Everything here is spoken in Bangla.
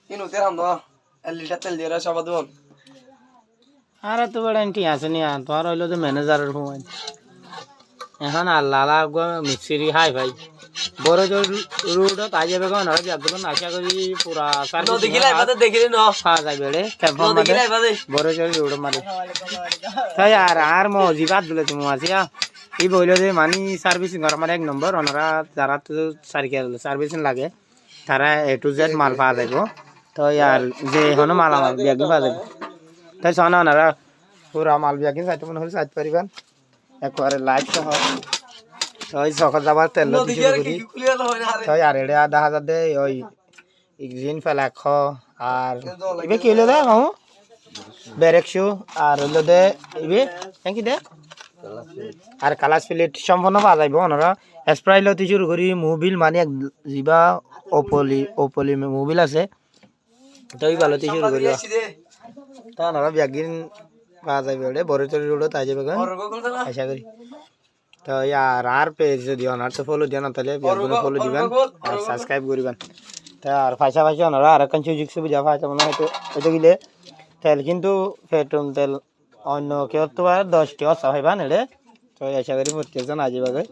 Ini udah ramah, lihat tel dia rasa apa tuh? আর তো বড় এন্টি আসেনি আর তোমার হইলো যে ম্যানেজারের ফোন এখন আল্লাহ লাগো মিস্ত্রি হাই ভাই বড় জোর রোড তাই যাবে কোন আর একদম আশা করি পুরা সার্ভিস দেখিলাই বাদে দেখিলি না পাওয়া যাবে রে কেমন দেখিলাই বাদে বড় জোর রোড মারে তাই আর মজিবাত বলে তুমি আসিয়া এই বইলো যে মানি সার্ভিসিং করা মানে এক নম্বর ওনারা যারা তো সার্ভিসিং লাগে তারা এ টু জেড মাল পাওয়া যাবে তো আর যে হনো মালামাল ব্যাগ পাওয়া যাবে তাই শোনা ওনারা পুরা মাল ব্যাগিং চাইতে মনে হলে চাইতে পারিবেন একবারে লাইট সহ ওই সকাল যাবার তেল তাই আর এটা 10,000 দে ওই গ্রিন ফ্ল্যাগ আর ইবে কি হলো দে কাহু বেরেকশু আর হলো দে ইবে কি দে আর কালাস প্লেট সম্পূর্ণ পাওয়া যাইব ওনারা স্প্রাইল হতে শুরু করি মোবিল মানে যিবা ওপলি মোবিল আছে তাই ভালো হতে শুরু করি তা ওনারা ব্যাগিন পাওয়া যাবে ওটা বড়তরি রোড তাই যাবে আশা করি তো আর পেজ যদি ওনার তো ফলো দিয়ে না তাহলে ব্যাগগুলো ফলো দিবেন আর সাবস্ক্রাইব করবেন তা আর পয়সা ওনারা আর একখান সুযোগ সুবিধা পাইছে মনে হয়তো হয়তো গেলে তেল কিন্তু পেট্রোল তেল অন্য কেউ তো আর 10টি অসা হইবা নেড়ে তো আশা করি প্রত্যেকজন আজীবাগে